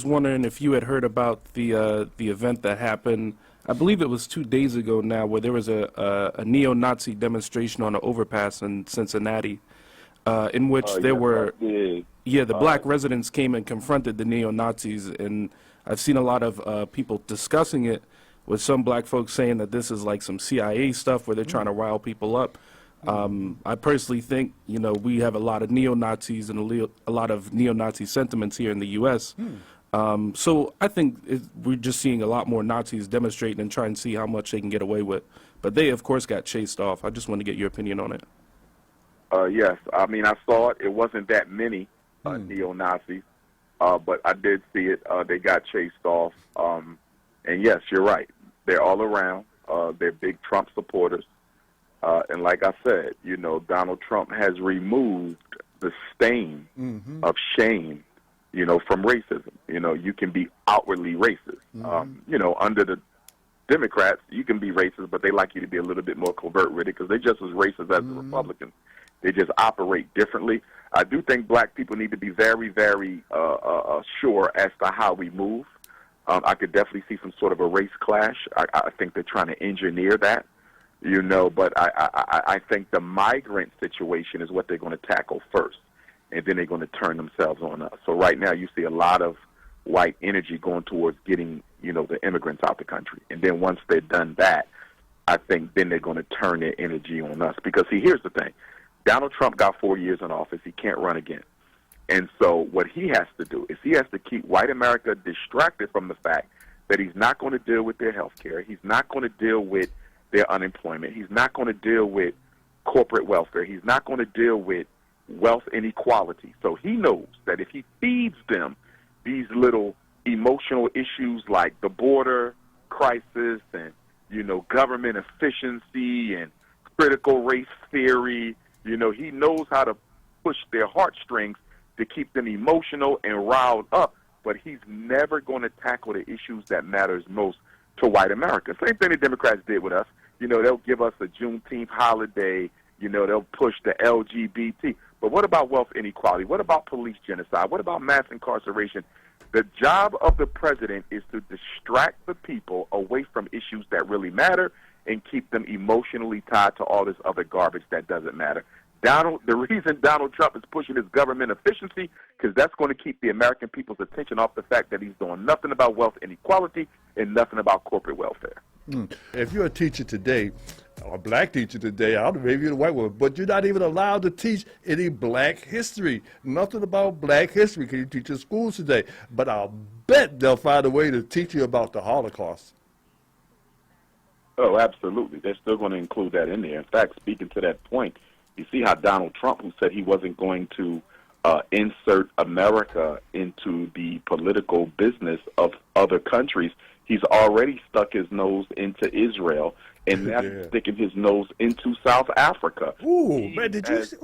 wondering if you had heard about the event that happened. I believe it was 2 days ago now, where there was a neo-Nazi demonstration on an overpass in Cincinnati, in which there were the black residents came and confronted the neo-Nazis, and I've seen a lot of people discussing it, with some black folks saying that this is like some CIA stuff where they're trying to rile people up. I personally think, you know, we have a lot of neo-Nazis and a lot of neo-Nazi sentiments here in the U.S. So I think we're just seeing a lot more Nazis demonstrating and trying to see how much they can get away with. But they, of course, got chased off. I just want to get your opinion on it. Yes, I mean, I saw it. It wasn't that many neo-Nazis, but I did see it. They got chased off. And yes, you're right. They're all around. They're big Trump supporters. And like I said, you know, Donald Trump has removed the stain of shame, you know, from racism. You know, you can be outwardly racist. You know, under the Democrats, you can be racist, but they like you to be a little bit more covert with it because they're just as racist as the Republicans. They just operate differently. I do think black people need to be very, very sure as to how we move. I could definitely see some sort of a race clash. I think they're trying to engineer that. You know, but I think the migrant situation is what they're going to tackle first, and then they're going to turn themselves on us. So right now you see a lot of white energy going towards getting, you know, the immigrants out the country. And then once they're done that, I think then they're going to turn their energy on us. Because, see, here's the thing. Donald Trump got 4 years in office. He can't run again. And so what he has to do is he has to keep white America distracted from the fact that he's not going to deal with their health care. He's not going to deal with their unemployment. He's not going to deal with corporate welfare. He's not going to deal with wealth inequality. So he knows that if he feeds them these little emotional issues like the border crisis and, you know, government efficiency and critical race theory, you know, he knows how to push their heartstrings to keep them emotional and riled up, but he's never going to tackle the issues that matters most to white America. Same thing the Democrats did with us. You know, they'll give us a Juneteenth holiday. You know, they'll push the LGBT. But what about wealth inequality? What about police genocide? What about mass incarceration? The job of the president is to distract the people away from issues that really matter and keep them emotionally tied to all this other garbage that doesn't matter. The reason Donald Trump is pushing his government efficiency, because that's going to keep the American people's attention off the fact that he's doing nothing about wealth inequality and nothing about corporate welfare. If you're a teacher today, or a black teacher today, I don't know, maybe you're a white one, but you're not even allowed to teach any black history. Nothing about black history can you teach in schools today. But I'll bet they'll find a way to teach you about the Holocaust. Oh, absolutely. They're still going to include that in there. In fact, speaking to that point, you see how Donald Trump, who said he wasn't going to insert America into the political business of other countries, he's already stuck his nose into Israel, and now he's sticking his nose into South Africa. Ooh, man, did you see?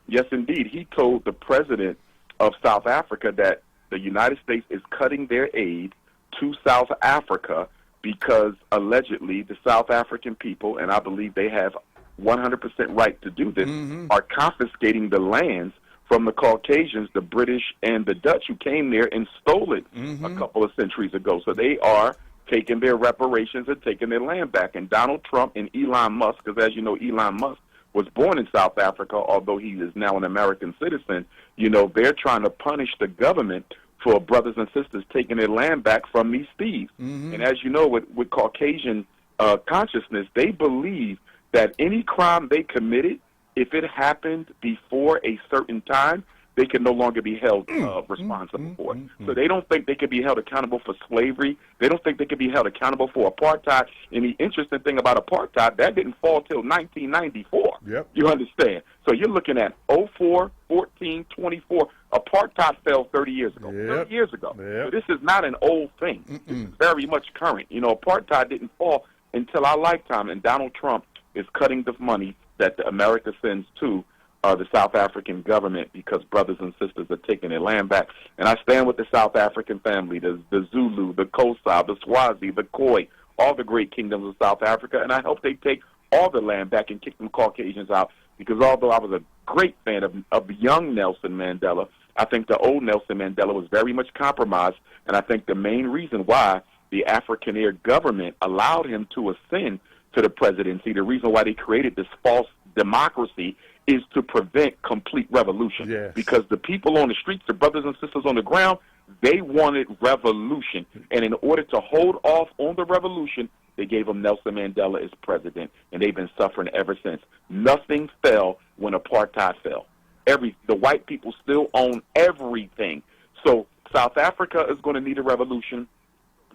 Yes, indeed. He told the president of South Africa that the United States is cutting their aid to South Africa because allegedly the South African people, and I believe they have 100% right to do this, are confiscating the lands from the Caucasians, the British and the Dutch, who came there and stole it a couple of centuries ago. So they are taking their reparations and taking their land back. And Donald Trump and Elon Musk, because as you know, Elon Musk was born in South Africa, although he is now an American citizen, you know, they're trying to punish the government for brothers and sisters taking their land back from these thieves. And as you know, with Caucasian consciousness, they believe that any crime they committed, if it happened before a certain time, they can no longer be held responsible for it. So they don't think they can be held accountable for slavery. They don't think they can be held accountable for apartheid. And the interesting thing about apartheid, that didn't fall till 1994. Yep. You understand? So you're looking at 04, 14, 24. Apartheid fell 30 years ago. 30 years ago. So this is not an old thing. This is very much current. You know, apartheid didn't fall until our lifetime, and Donald Trump is cutting the money that America sends to the South African government because brothers and sisters are taking their land back. And I stand with the South African family, the Zulu, the Xhosa, the Swazi, the Khoi, all the great kingdoms of South Africa, and I hope they take all the land back and kick them Caucasians out, because although I was a great fan of young Nelson Mandela, I think the old Nelson Mandela was very much compromised And I think the main reason why the Afrikaner government allowed him to ascend to the presidency, the reason why they created this false democracy, is to prevent complete revolution. Yes. Because the people on the streets, the brothers and sisters on the ground, they wanted revolution. And in order to hold off on the revolution, they gave him Nelson Mandela as president, and they've been suffering ever since. Nothing fell when apartheid fell. The white people still own everything. So South Africa is going to need a revolution.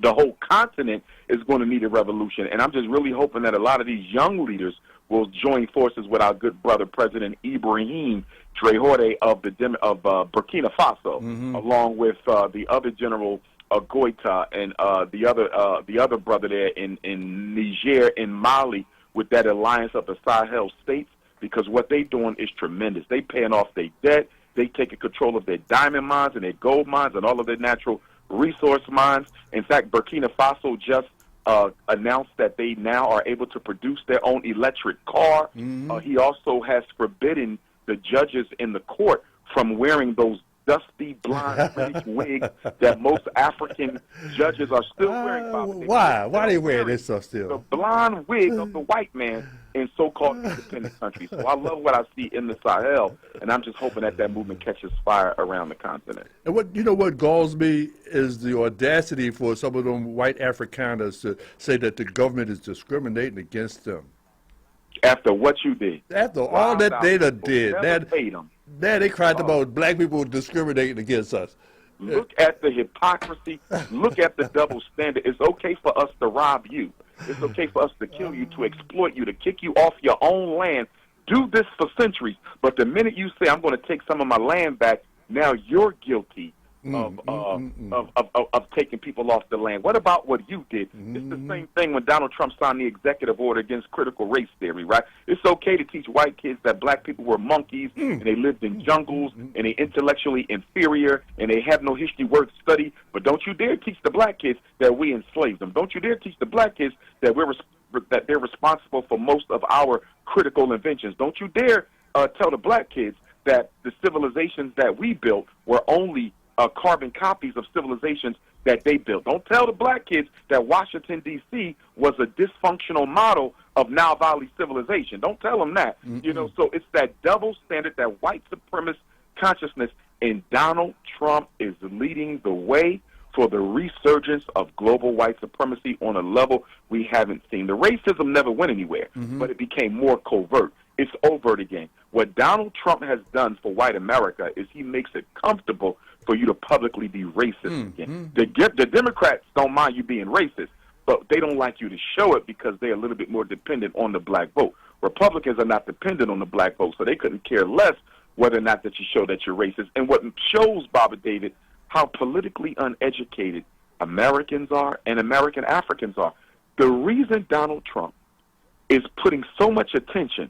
The whole continent is going to need a revolution. And I'm just really hoping that a lot of these young leaders will join forces with our good brother, President Ibrahim Traoré of Burkina Faso, along with the other General Goita and the other brother there in Niger and Mali, with that alliance of the Sahel states, because what they're doing is tremendous. They paying off their debt. They taking control of their diamond mines and their gold mines and all of their natural resource mines. In fact, Burkina Faso just announced that they now are able to produce their own electric car. He also has forbidden the judges in the court from wearing those dusty blonde British wigs that most African judges are still wearing. Why? Why they wear this stuff still? The blonde wig of the white man in so-called independent countries. So I love what I see in the Sahel, and I'm just hoping that movement catches fire around the continent. And what galls me is the audacity for some of them white Afrikaners to say that the government is discriminating against them. After what you did. After all that they done did. Now they cried Oh. about black people discriminating against us. Look at the hypocrisy. Look at the double standard. It's okay for us to rob you. It's okay for us to kill you, to exploit you, to kick you off your own land. Do this for centuries. But the minute you say, I'm going to take some of my land back, now you're guilty of taking people off the land. What about what you did? It's the same thing when Donald Trump signed the executive order against critical race theory, right? It's okay to teach white kids that black people were monkeys and they lived in jungles and they intellectually inferior and they have no history worth study, but don't you dare teach the black kids that we enslaved them. Don't you dare teach the black kids that that they're responsible for most of our critical inventions. Don't you dare tell the black kids that the civilizations that we built were only carbon copies of civilizations that they built. Don't tell the black kids that Washington, D.C. was a dysfunctional model of Nile Valley civilization. Don't tell them that. So it's that double standard, that white supremacist consciousness, and Donald Trump is leading the way for the resurgence of global white supremacy on a level we haven't seen. The racism never went anywhere, but it became more covert. It's overt again. What Donald Trump has done for white America is he makes it comfortable for you to publicly be racist again. The Democrats don't mind you being racist, but they don't like you to show it because they're a little bit more dependent on the black vote. Republicans are not dependent on the black vote, so they couldn't care less whether or not that you show that you're racist. And what shows, Baba David, how politically uneducated Americans are and American Africans are. The reason Donald Trump is putting so much attention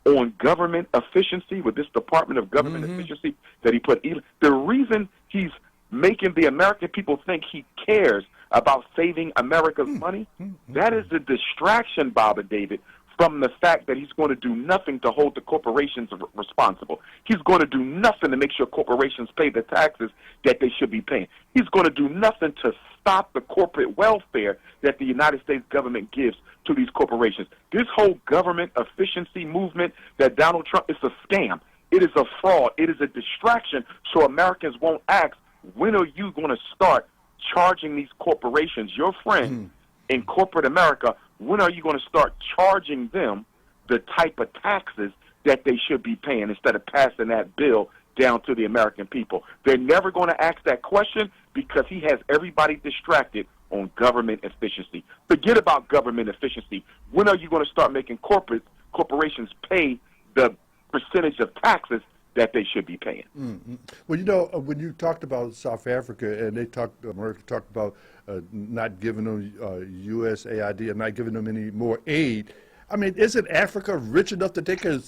on government efficiency with this Department of Government Efficiency that he put, the reason he's making the American people think he cares about saving America's money, that is a distraction, Baba David, from the fact that he's going to do nothing to hold the corporations responsible. He's going to do nothing to make sure corporations pay the taxes that they should be paying. He's going to do nothing to stop the corporate welfare that the United States government gives to these corporations. This whole government efficiency movement that Donald Trump is a scam. It is a fraud. It is a distraction so Americans won't ask, when are you going to start charging these corporations, your friends in corporate America, when are you going to start charging them the type of taxes that they should be paying instead of passing that bill down to the American people? They're never going to ask that question because he has everybody distracted on government efficiency. Forget about government efficiency. When are you going to start making corporations pay the percentage of taxes that they should be paying? Well, when you talked about South Africa and America talked about not giving them USAID and not giving them any more aid, I mean, isn't Africa rich enough that they can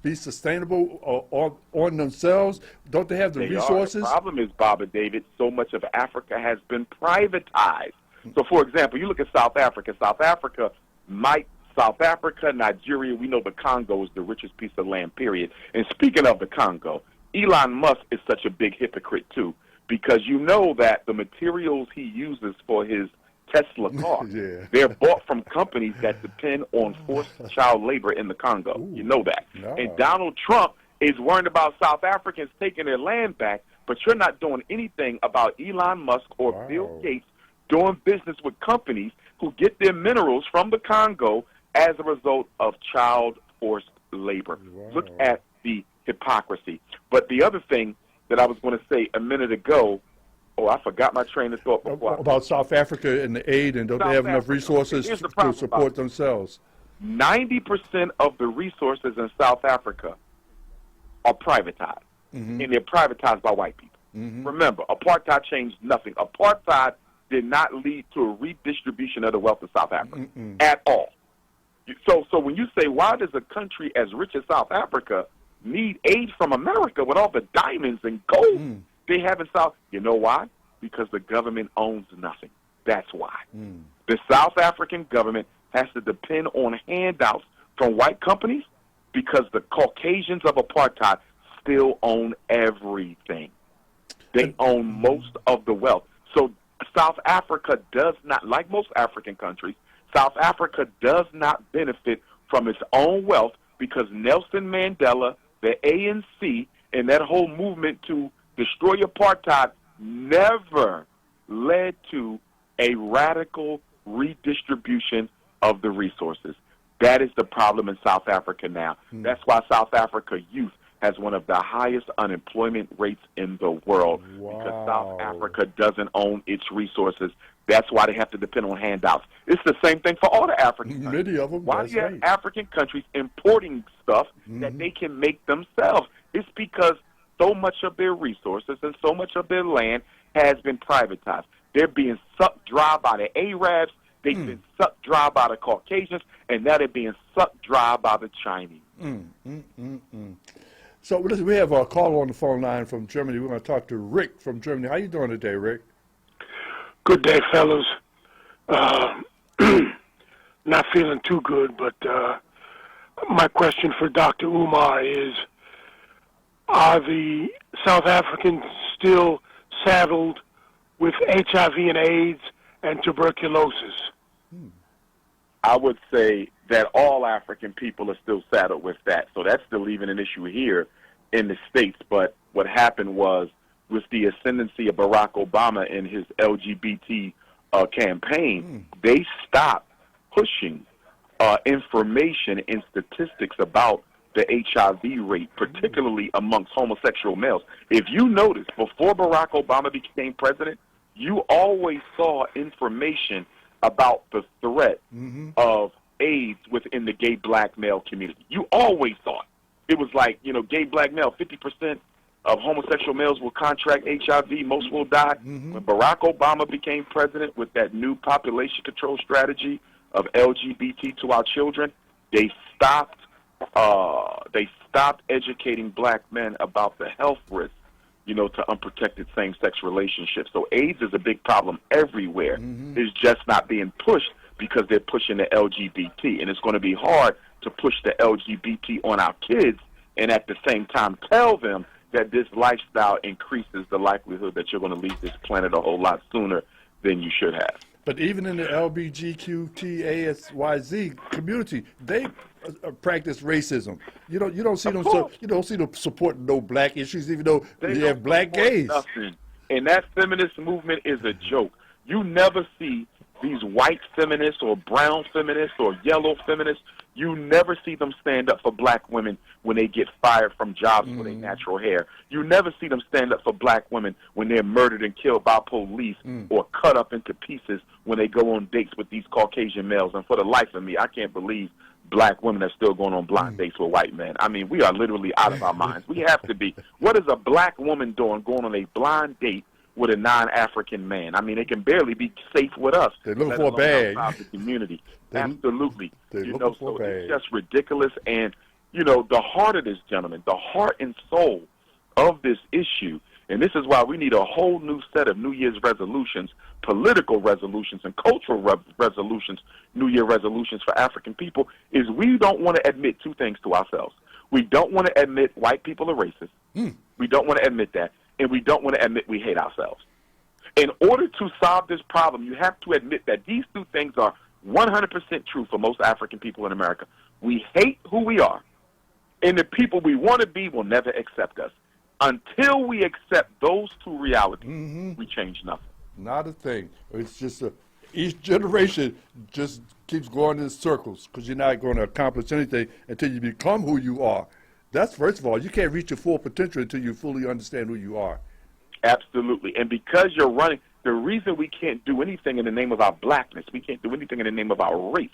be sustainable on themselves? Don't they have the resources? The problem is, Baba David, so much of Africa has been privatized. So, for example, you look at South Africa. South Africa, Nigeria, we know the Congo is the richest piece of land, period. And speaking of the Congo, Elon Musk is such a big hypocrite, too, because you know that the materials he uses for his Tesla car, Yeah. they're bought from companies that depend on forced child labor in the Congo. Ooh, you know that. no. And Donald Trump is worried about South Africans taking their land back, but you're not doing anything about Elon Musk or Wow. Bill Gates doing business with companies who get their minerals from the Congo as a result of child forced labor. Wow. Look at the hypocrisy. But the other thing that I was going to say a minute ago, I forgot my train of thought before. About South Africa and the aid, and don't they have enough resources Here's the to problem support about it. themselves? 90% of the resources in South Africa are privatized, and they're privatized by white people. Remember, apartheid changed nothing. Apartheid did not lead to a redistribution of the wealth of South Africa at all. So when you say, why does a country as rich as South Africa need aid from America with all the diamonds and gold they have in South? You know why? Because the government owns nothing. That's why. The South African government has to depend on handouts from white companies because the Caucasians of apartheid still own everything. They own most of the wealth. So South Africa does not, like most African countries, South Africa does not benefit from its own wealth because Nelson Mandela, the ANC, and that whole movement to destroy apartheid never led to a radical redistribution of the resources. That is the problem in South Africa now. That's why South Africa youth has one of the highest unemployment rates in the world because South Africa doesn't own its resources. That's why they have to depend on handouts. It's the same thing for all the African countries. Many of them. Why do you have African countries importing stuff that they can make themselves? It's because so much of their resources and so much of their land has been privatized. They're being sucked dry by the Arabs. They've been sucked dry by the Caucasians, and now they're being sucked dry by the Chinese. So listen, we have a caller on the phone line from Germany. We're going to talk to Rick from Germany. How you doing today, Rick? Good day, fellas. Not feeling too good, but my question for Dr. is, are the South Africans still saddled with HIV and AIDS and tuberculosis? I would say that all African people are still saddled with that. So that's still even an issue here in the States. But what happened was, with the ascendancy of Barack Obama in his LGBT campaign, they stopped pushing information and statistics about the HIV rate, particularly amongst homosexual males. If you notice, before Barack Obama became president, you always saw information about the threat of AIDS within the gay black male community. You always saw it. It was like, gay black male, 50% of homosexual males will contract HIV, most will die. When Barack Obama became president with that new population control strategy of LGBT to our children, they stopped educating black men about the health risks, to unprotected same-sex relationships. So AIDS is a big problem everywhere. It's just not being pushed because they're pushing the LGBT. And it's going to be hard to push the LGBT on our kids and at the same time tell them that this lifestyle increases the likelihood that you're going to leave this planet a whole lot sooner than you should have. But even in the LGBTQTASYZ community, they practice racism. You don't see them. You don't see them supporting no black issues, even though they have black gays. Nothing. And that feminist movement is a joke. You never see these white feminists or brown feminists or yellow feminists. You never see them stand up for black women when they get fired from jobs for their natural hair. You never see them stand up for black women when they're murdered and killed by police or cut up into pieces when they go on dates with these Caucasian males. And for the life of me, I can't believe black women are still going on blind dates with white men. I mean, we are literally out of our minds. We have to be. What is a black woman doing going on a blind date with a non-African man? I mean, they can barely be safe with us. They're looking for a bag. Outside the community. Absolutely. They're looking for a bag. It's just ridiculous. And, the heart of this, gentlemen, the heart and soul of this issue, and this is why we need a whole new set of New Year's resolutions, political resolutions and cultural resolutions, New Year resolutions for African people, is we don't want to admit two things to ourselves. We don't want to admit white people are racist. We don't want to admit that. and we don't want to admit we hate ourselves. In order to solve this problem, you have to admit that these two things are 100% true for most African people in America. We hate who we are, and the people we want to be will never accept us. Until we accept those two realities, we change nothing. Not a thing. It's just each generation just keeps going in circles because you're not going to accomplish anything until you become who you are. That's, first of all, you can't reach your full potential until you fully understand who you are. Absolutely. And because you're running, the reason we can't do anything in the name of our blackness, we can't do anything in the name of our race,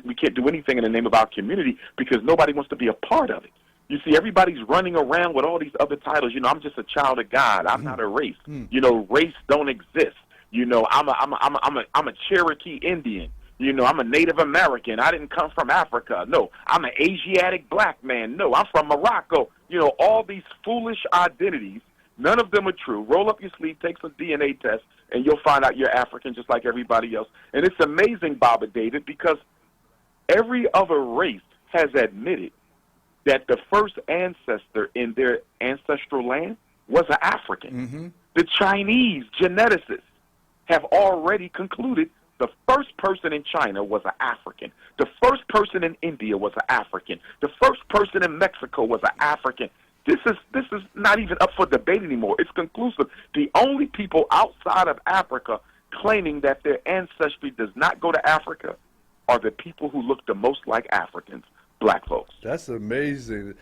we can't do anything in the name of our community because nobody wants to be a part of it. You see, everybody's running around with all these other titles. You know, I'm just a child of God. I'm not a race. You know, race don't exist. You know, I'm a Cherokee Indian. You know, I'm a Native American. I didn't come from Africa. No, I'm an Asiatic black man. No, I'm from Morocco. You know, all these foolish identities, none of them are true. Roll up your sleeve, take some DNA test, and you'll find out you're African just like everybody else. And it's amazing, Baba David, because every other race has admitted that the first ancestor in their ancestral land was an African. The Chinese geneticists have already concluded the first person in China was an African. The first person in India was an African. The first person in Mexico was an African. This is not even up for debate anymore. It's conclusive. The only people outside of Africa claiming that their ancestry does not go to Africa are the people who look the most like Africans, black folks. That's amazing.